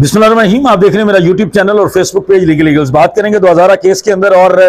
बिस्मिल्लाहिर्रहमानिर्रहीम। आप देख रहे हैं मेरा यूट्यूब चैनल और फेसबुक पेज लीगल ईगल्स। बात करेंगे 2000 केस के अंदर और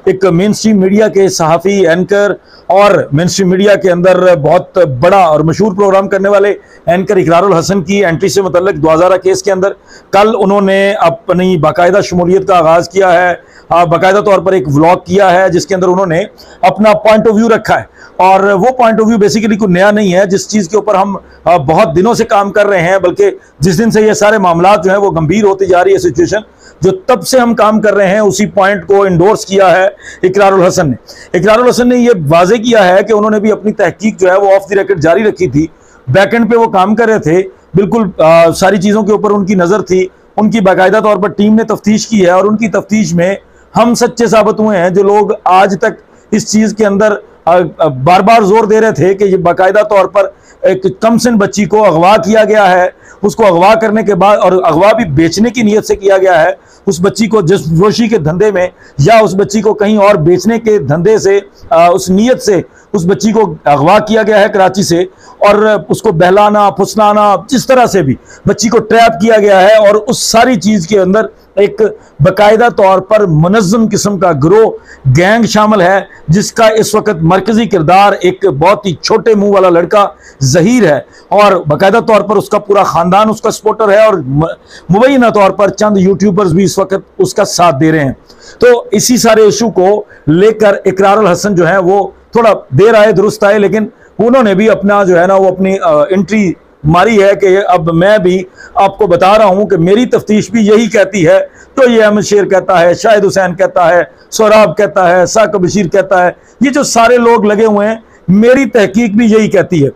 एक मेन स्ट्रीम मीडिया के सहाफ़ी एंकर और मेन स्ट्रीम मीडिया के अंदर बहुत बड़ा और मशहूर प्रोग्राम करने वाले एंकर इकरारुल हसन की एंट्री से मुतल्लिक 2000 केस के अंदर कल उन्होंने अपनी बाकायदा शमूलियत का आगाज़ किया है। बाकायदा तौर पर एक व्लॉग किया है जिसके अंदर उन्होंने अपना पॉइंट ऑफ व्यू रखा है और वो पॉइंट ऑफ व्यू बेसिकली कोई नया नहीं है, जिस चीज़ के ऊपर हम बहुत दिनों से काम कर रहे हैं, बल्कि जिस दिन से ये सारे मामला जो है वो गंभीर होती जा रही है सिचुएशन, जो तब से हम काम कर रहे हैं, उसी पॉइंट को इंडोर्स किया है इकरारुल हसन ने। इकरारुल हसन ने ये वाजे किया है कि उन्होंने भी अपनी तहकीक जो है वो ऑफ द रिकॉर्ड जारी रखी थी। बैकएंड पे वो काम कर रहे थे, बिल्कुल सारी चीज़ों के ऊपर उनकी नज़र थी। उनकी बाकायदा तौर पर टीम ने तफ्तीश की है और उनकी तफ्तीश में हम सच्चे साबित हुए हैं। जो लोग आज तक इस चीज़ के अंदर बार बार जोर दे रहे थे कि ये बाकायदा तौर पर एक कमसिन बच्ची को अगवा किया गया है, उसको अगवा करने के बाद और अगवा भी बेचने की नीयत से किया गया है, उस बच्ची को जिस्मफरोशी के धंधे में या उस बच्ची को कहीं और बेचने के धंधे से उस नीयत से उस बच्ची को अगवा किया गया है कराची से, और उसको बहलाना फुसलाना जिस तरह से भी बच्ची को ट्रैप किया गया है। और उस सारी चीज़ के अंदर एक बाकायदा तौर पर मुनज़्ज़म किस्म का ग्रोह गैंग शामिल है, जिसका इस वक्त मरकजी किरदार एक बहुत ही छोटे मुंह वाला लड़का ज़हीर है और बाकायदा तौर पर उसका पूरा ख़ानदान उसका सपोर्टर है और मुबैना तौर पर चंद यूट्यूबर्स भी इस वक्त उसका साथ दे रहे हैं। तो इसी सारे इशू को लेकर इकरारुल हसन जो है वो थोड़ा देर आए दुरुस्त आए, लेकिन उन्होंने भी अपना जो है ना वो अपनी एंट्री मारी है कि अब मैं भी आपको बता रहा हूं कि मेरी तफ्तीश भी यही कहती है। तो ये अहमद शेर कहता है, शाहिद हुसैन कहता है, सोराब कहता है, साकिब बशीर कहता है, ये जो सारे लोग लगे हुए हैं, मेरी तहकीक भी यही कहती है।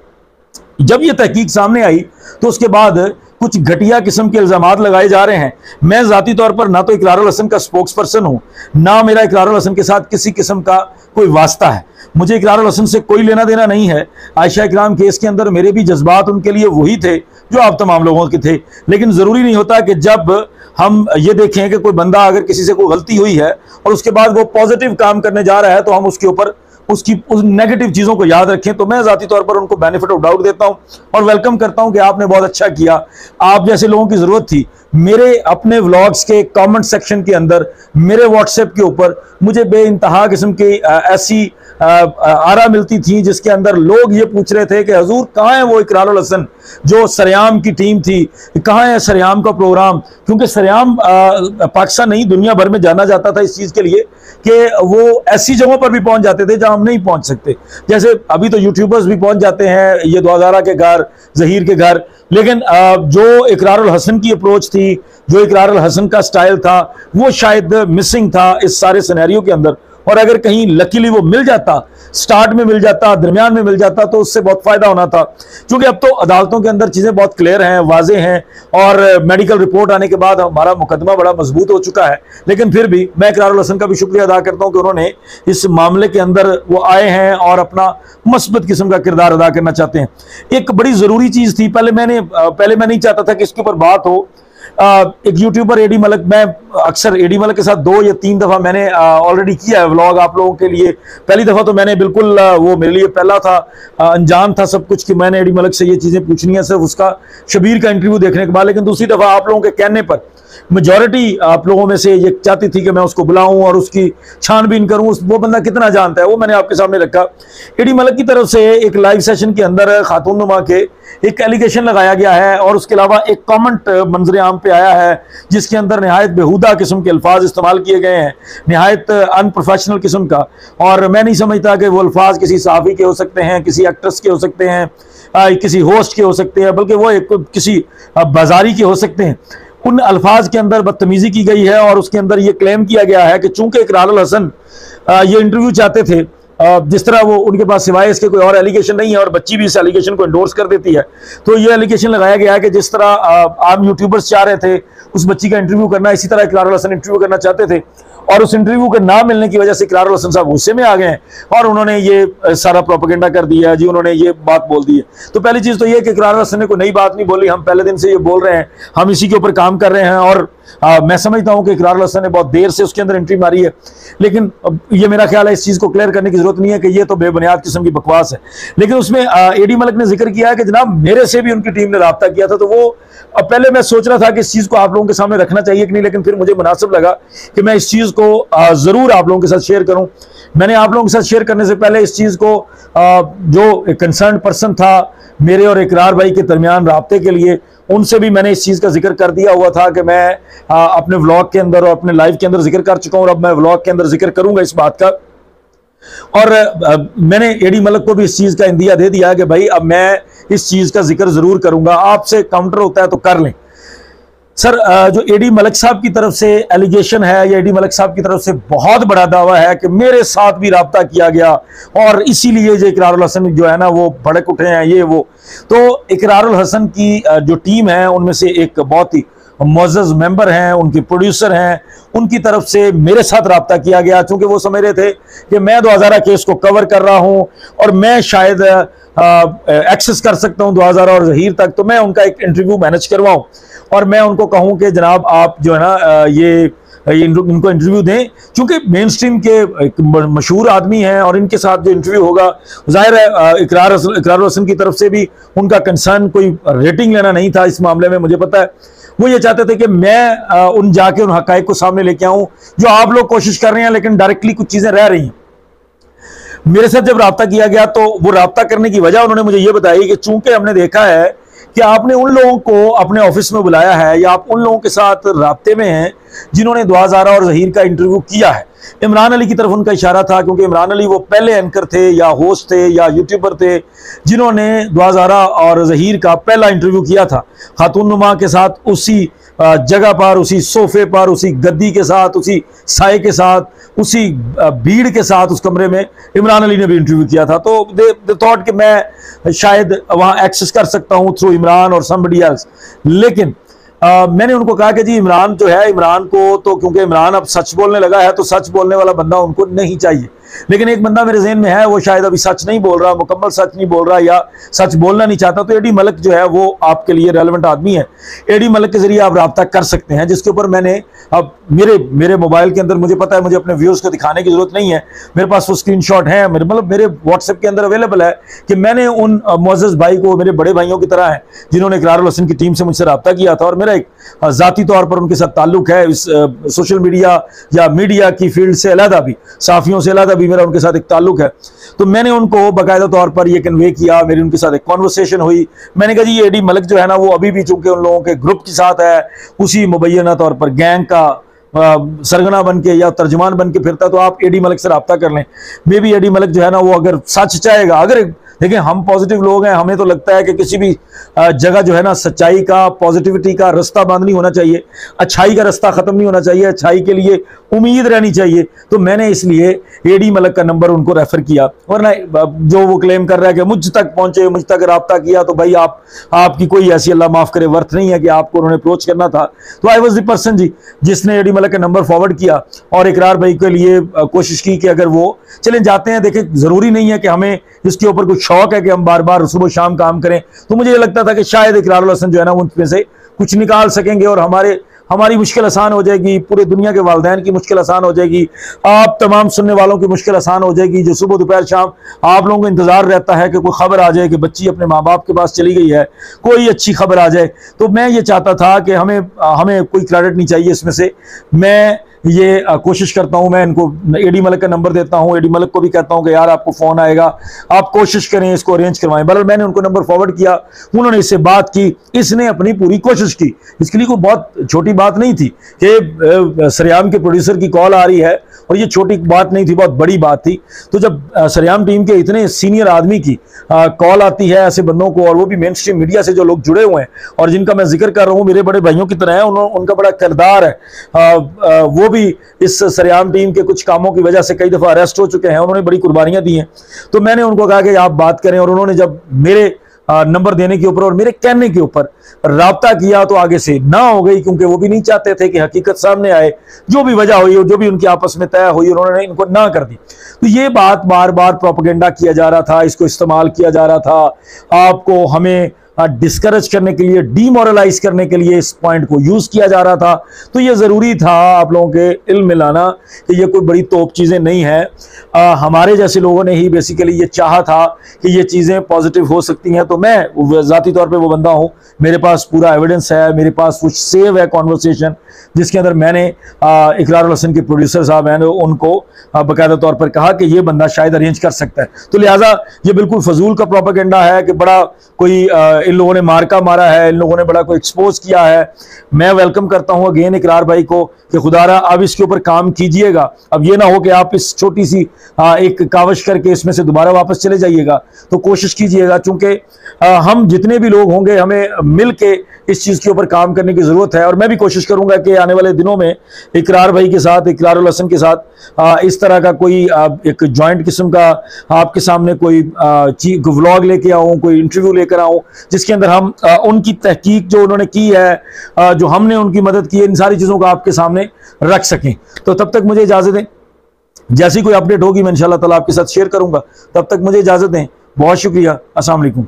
जब ये तहकीक सामने आई तो उसके बाद कुछ घटिया किस्म के इल्जामात लगाए जा रहे हैं। मैं ज़ाती तौर पर ना तो इकरारुल हसन का स्पोक्स पर्सन हूँ, ना मेरा इकरारुल हसन के साथ किसी किस्म का कोई वास्ता है। मुझे इकरारुल हसन से कोई लेना देना नहीं है। आयशा इकराम केस के अंदर मेरे भी जज्बात उनके लिए वही थे जो आप तमाम लोगों के थे, लेकिन ज़रूरी नहीं होता कि जब हम ये देखें कि कोई बंदा अगर किसी से कोई गलती हुई है और उसके बाद वो पॉजिटिव काम करने जा रहा है तो हम उसके ऊपर उसकी उस नेगेटिव चीज़ों को याद रखें। तो मैं ज़ाती तौर पर उनको बेनिफिट ऑफ डाउट देता हूं और वेलकम करता हूं कि आपने बहुत अच्छा किया। आप जैसे लोगों की ज़रूरत थी। मेरे अपने व्लॉग्स के कमेंट सेक्शन के अंदर, मेरे व्हाट्सएप के ऊपर मुझे बेइंतहा किस्म की ऐसी आरा मिलती थी जिसके अंदर लोग ये पूछ रहे थे कि हजूर कहाँ है वो इकरारुल हसन जो सरेआम की टीम थी, कहाँ है सरेआम का प्रोग्राम। क्योंकि सरेआम पाकिस्तान नहीं दुनिया भर में जाना जाता था इस चीज़ के लिए कि वो ऐसी जगहों पर भी पहुंच जाते थे जहां हम नहीं पहुंच सकते। जैसे अभी तो यूट्यूबर्स भी पहुंच जाते हैं, ये 2000 के घर, ज़हीर के घर, लेकिन जो इकरारुल हसन की अप्रोच थी, जो इकरारुल हसन का स्टाइल था, वो शायद मिसिंग था इस सारे सिनेरियो के अंदर। और अगर कहीं लकीली वो मिल जाता, स्टार्ट में मिल जाता, दरमियान में मिल जाता, तो उससे बहुत फायदा होना था। क्योंकि अब तो अदालतों के अंदर चीज़ें बहुत क्लियर हैं, वाजे हैं और मेडिकल रिपोर्ट आने के बाद हमारा मुकदमा बड़ा मजबूत हो चुका है। लेकिन फिर भी मैं इकरारुल हसन का भी शुक्रिया अदा करता हूँ कि उन्होंने इस मामले के अंदर वो आए हैं और अपना मस्बत किस्म का किरदार अदा करना चाहते हैं। एक बड़ी ज़रूरी चीज़ थी, पहले मैं नहीं चाहता था कि इसके ऊपर बात हो। एक यूट्यूबर एडी मलिक, मैं अक्सर एडी मलिक के साथ 2 या 3 दफ़ा मैंने ऑलरेडी किया है व्लॉग आप लोगों के लिए। पहली दफ़ा तो मैंने बिल्कुल वो मेरे लिए पहला था, अनजान था सब कुछ कि मैंने एडी मलिक से ये चीज़ें पूछनी है सिर्फ उसका शबीर का इंटरव्यू देखने के बाद। लेकिन दूसरी दफ़ा आप लोगों के कहने पर मेजॉरिटी आप लोगों में से ये चाहती थी कि मैं उसको बुलाऊं और उसकी छानबीन करूं, वो बंदा कितना जानता है, वो मैंने आपके सामने रखा। एडी मलिक की तरफ से एक लाइव सेशन के अंदर खातून नुमा के एक एलिगेशन लगाया गया है और उसके अलावा एक कमेंट मंजर आम पे आया है जिसके अंदर नहायत बेहुदा किस्म के अल्फाज इस्तेमाल किए गए हैं, नहायत अनप्रोफेशनल किस्म का। और मैं नहीं समझता कि वो अल्फाज किसी सहाफ़ी के हो सकते हैं, किसी एक्ट्रेस के हो सकते हैं, किसी होस्ट के हो सकते हैं, बल्कि वो किसी बाजारी के हो सकते हैं। उन अल्फाज के अंदर बदतमीजी की गई है और उसके अंदर यह क्लेम किया गया है कि चूंकि इकरारुल हसन ये इंटरव्यू चाहते थे, जिस तरह वो उनके पास सिवाय इसके कोई और एलिगेशन नहीं है और बच्ची भी इस एलिगेशन को एंडोर्स कर देती है, तो ये एलिगेशन लगाया गया है कि जिस तरह आम यूट्यूबर्स चाह रहे थे उस बच्ची का इंटरव्यू करना, इसी तरह इकरारुल हसन इंटरव्यू करना चाहते थे और उस इंटरव्यू के ना मिलने की वजह से इकरारुल हसन साहब गुस्से में आ गए हैं और उन्होंने ये सारा प्रोपेगेंडा कर दिया जी, उन्होंने ये बात बोल दी है। तो पहली चीज़ तो ये कि इकरारुल हसन ने कोई नई बात नहीं बोली, हम पहले दिन से ये बोल रहे हैं, हम इसी के ऊपर काम कर रहे हैं और मैं समझता हूं कि इकरारुल हसन ने बहुत देर से उसके अंदर एंट्री मारी है, लेकिन ये मेरा ख्याल है इस चीज को क्लियर करने की जरूरत नहीं है कि ये तो बेबुनियाद किस्म की बकवास है। लेकिन उसमें एडी मलिक ने जिक्र किया है कि जनाब मेरे से भी उनकी टीम ने राब्ता किया था, तो वो पहले मैं सोच रहा था कि इस चीज को आप लोगों के सामने रखना चाहिए कि नहीं, लेकिन फिर मुझे मुनासिब लगा कि मैं इस चीज को जरूर आप लोगों के साथ शेयर करूं। मैंने आप लोगों के साथ शेयर करने से पहले इस चीज को जो कंसर्न पर्सन था मेरे और इकरार भाई के दरमियान राब्ते के लिए, उनसे भी मैंने इस चीज का जिक्र कर दिया हुआ था कि मैं अपने व्लॉग के अंदर और अपने लाइव के अंदर जिक्र कर चुका हूं, और अब मैं व्लॉग के अंदर जिक्र करूंगा इस बात का। और मैंने एडी मलिक को भी इस चीज का इंदिया दे दिया कि भाई अब मैं इस चीज का जिक्र जरूर करूंगा, आपसे काउंटर होता है तो कर लें। सर, जो एडी मलिक साहब की तरफ से एलिगेशन है, या एडी मलिक साहब की तरफ से बहुत बड़ा दावा है कि मेरे साथ भी राब्ता किया गया और इसीलिए जो इकरारुल हसन जो है ना वो भड़क उठे हैं, ये वो। तो इकरारुल हसन की जो टीम है उनमें से एक बहुत ही मुअज़्ज़ज़ मेंबर हैं, उनके प्रोड्यूसर हैं, उनकी तरफ से मेरे साथ राब्ता किया गया, क्योंकि वो समझ रहे थे कि मैं 2000 केस को कवर कर रहा हूं और मैं शायद एक्सेस कर सकता हूं 2000 और ज़हीर तक, तो मैं उनका एक इंटरव्यू मैनेज करवाऊं और मैं उनको कहूं कि जनाब आप जो है ना इनको इंटरव्यू दें, क्योंकि मेन स्ट्रीम के एक मशहूर आदमी हैं और इनके साथ जो इंटरव्यू होगा, जाहिर है इकरारुल हसन की तरफ से भी उनका कंसर्न कोई रेटिंग लेना नहीं था इस मामले में, मुझे पता है। वो ये चाहते थे कि मैं उन जाके उन हकायक को सामने लेके आऊं जो आप लोग कोशिश कर रहे हैं, लेकिन डायरेक्टली कुछ चीजें रह रही हैं। मेरे साथ जब राब्ता किया गया तो वो राब्ता करने की वजह उन्होंने मुझे ये बताई कि चूंकि हमने देखा है कि आपने उन लोगों को अपने ऑफिस में बुलाया है या आप उन लोगों के साथ राब्ते में हैं जिन्होंने 2000 और ज़हीर का इंटरव्यू किया है। इमरान अली की तरफ उनका इशारा था, क्योंकि इमरान अली वो पहले एंकर थे या होस्ट थे या यूट्यूबर थे जिन्होंने 2000 और ज़हीर का पहला इंटरव्यू किया था खातून नुमा के साथ, उसी जगह पर, उसी सोफे पर, उसी गद्दी के साथ, उसी साए के साथ, उसी भीड़ के साथ उस कमरे में इमरान अली ने भी इंटरव्यू किया था। तो दे थॉट कि मैं शायद वहां एक्सेस कर सकता हूं थ्रू इमरान और समबडी एल्स। लेकिन मैंने उनको कहा कि जी इमरान जो है, इमरान को तो क्योंकि इमरान अब सच बोलने लगा है तो सच बोलने वाला बंदा उनको नहीं चाहिए, लेकिन एक बंदा मेरे ज़हन में है वो शायद अभी सच नहीं बोल रहा, मुकम्मल सच नहीं बोल रहा या सच बोलना नहीं चाहता, तो एडी मलिक जो है वो आपके लिए रेलेवेंट आदमी है। एडी मलिक के जरिए आप राब्ता कर सकते हैं, जिसके ऊपर मैंने अब मेरे मोबाइल के अंदर, मुझे पता है मुझे अपने व्यूअर्स को दिखाने की जरूरत नहीं है, मेरे पास वो स्क्रीनशॉट है, मेरे व्हाट्सएप के अंदर अवेलेबल है कि मैंने उन मुअज़्ज़ज़ भाई को, मेरे बड़े भाइयों की तरह है जिन्होंने इकरारुल हसन की टीम से मुझसे राब्ता किया था और मेरा एक जाती तौर पर उनके साथ ताल्लुक है, इस सोशल मीडिया या मीडिया की फील्ड से अलहदा भी, साफियों से अलहदा भी मेरा उनके साथ एक ताल्लुक है। तो मैंने उनको बाकायदा तौर पर यह कन्वे किया, मेरी उनके साथ एक कॉन्वर्सेशन हुई। मैंने कहा जी ये एडी मलिक जो है ना वो अभी भी चूंकि उन लोगों के ग्रुप के साथ है, उसी मुबैना तौर पर गैंग का सरगना बन के या तर्जुमान बन के फिरता, तो आप एडी मलिक से राब्ता कर लें। मे भी एडी मलिक जो है ना वो अगर सच चाहेगा, अगर देखिए हम पॉजिटिव लोग हैं, हमें तो लगता है कि किसी भी जगह जो है ना सच्चाई का, पॉजिटिविटी का रास्ता बंद नहीं होना चाहिए, अच्छाई का रास्ता खत्म नहीं होना चाहिए, अच्छाई के लिए उम्मीद रहनी चाहिए। तो मैंने इसलिए एडी मलिक का नंबर उनको रेफर किया, वरना जो वो क्लेम कर रहा है कि मुझ तक पहुंचे, मुझ तक राब्ता किया, तो भाई आपकी कोई ऐसी अल्लाह माफ करे वर्थ नहीं है कि आपको उन्होंने अप्रोच करना था। तो आई वॉज द पर्सन जी जिसने एडी मलिक का नंबर फॉरवर्ड किया और इकरार भाई के लिए कोशिश की कि अगर वो चले जाते हैं, देखिए जरूरी नहीं है कि हमें इसके ऊपर कुछ शौक है कि हम बार बार सुबह शाम काम करें, तो मुझे ये लगता था कि शायद इकरारुल हसन जो है ना उनमें से कुछ निकाल सकेंगे और हमारी मुश्किल आसान हो जाएगी, पूरे दुनिया के वालिदैन की मुश्किल आसान हो जाएगी, आप तमाम सुनने वालों की मुश्किल आसान हो जाएगी, जो सुबह दोपहर शाम आप लोगों को इंतजार रहता है कि कोई खबर आ जाए कि बच्ची अपने माँ बाप के पास चली गई है, कोई अच्छी खबर आ जाए। तो मैं ये चाहता था कि हमें कोई क्रेडिट नहीं चाहिए इसमें से। मैं ये कोशिश करता हूं, मैं इनको एडी मलिक का नंबर देता हूं, एडी मलिक को भी कहता हूं कि यार आपको फोन आएगा, आप कोशिश करें इसको अरेंज करवाएं। बहरहाल मैंने उनको नंबर फॉरवर्ड किया, उन्होंने इससे बात की, इसने अपनी पूरी कोशिश की। इसके लिए कोई बहुत छोटी बात नहीं थी कि सरेआम के प्रोड्यूसर की कॉल आ रही है, और ये छोटी बात नहीं थी, बहुत बड़ी बात थी। तो जब सरेआम टीम के इतने सीनियर आदमी की कॉल आती है ऐसे बंदों को, और वो भी मेन स्ट्रीम मीडिया से जो लोग जुड़े हुए हैं और जिनका मैं जिक्र कर रहा हूँ मेरे बड़े भाइयों की तरह है, उनका बड़ा किरदार है, वो भी इस सरेआम टीम के कुछ कामों की वजह से कई दफा अरेस्ट हो चुके हैं, उन्होंने बड़ी कुर्बानियां दी हैं। तो मैंने उनको कहा कि आप बात करें, और उन्होंने जब मेरे नंबर देने के ऊपर और मेरे कहने के ऊपर राब्ता किया तो आगे से ना हो गई, क्योंकि वो भी नहीं चाहते थे कि हकीकत सामने आए, जो भी वजह हुई, जो भी उनकी आपस में तय हुई, उन्होंने इनको ना कर दी। तो ये बात बार बार प्रोपेगेंडा किया जा रहा था, इसको इस्तेमाल किया जा रहा था, आपको हमें डिस्करेज करने के लिए, डीमोरलाइज करने के लिए इस पॉइंट को यूज किया जा रहा था। तो ये जरूरी था आप लोगों के इल्म में लाना कि ये कोई बड़ी तोप चीजें नहीं है। हमारे जैसे लोगों ने ही बेसिकली ये चाहा था कि ये चीजें पॉजिटिव हो सकती हैं। तो मैं जाती तौर पे वो बंदा हूं, मेरे पास पूरा एविडेंस है, मेरे पास कुछ सेव है कॉन्वर्सेशन जिसके अंदर मैंने इकरारुल हसन के प्रोड्यूसर साहब हैं उनको बाकायदा तौर पर कहा कि ये बंदा शायद अरेंज कर सकता है। तो लिहाजा ये बिल्कुल फजूल का प्रोपेगेंडा है कि बड़ा कोई इन लोगों ने मार्का मारा है, इन लोगों ने बड़ा कोई एक्सपोज किया है। मैं वेलकम करता हूं अगेन इकरार भाई को कि खुदारा अब इसके ऊपर काम कीजिएगा। अब ये ना हो कि आप इस छोटी सी एक कावश करके इसमें से दोबारा वापस चले जाइएगा। तो कोशिश कीजिएगा, चूंकि हम जितने भी लोग होंगे हमें मिल के इस चीज के ऊपर काम करने की जरूरत है। और मैं भी कोशिश करूंगा कि आने वाले दिनों में इकरार भाई के साथ, इकरारुल हसन के साथ इस तरह का कोई एक जॉइंट किस्म का आपके सामने कोई व्लॉग लेके आऊं, कोई इंटरव्यू लेकर आऊं जिसके अंदर हम उनकी तहकीक जो उन्होंने की है, जो हमने उनकी मदद की है, इन सारी चीजों को आपके सामने रख सकें। तो तब तक मुझे इजाजत दें, जैसी कोई अपडेट होगी मैं इंशाअल्लाह ताला आपके साथ शेयर करूंगा। तब तक मुझे इजाजत दें, बहुत शुक्रिया, अस्सलाम वालेकुम।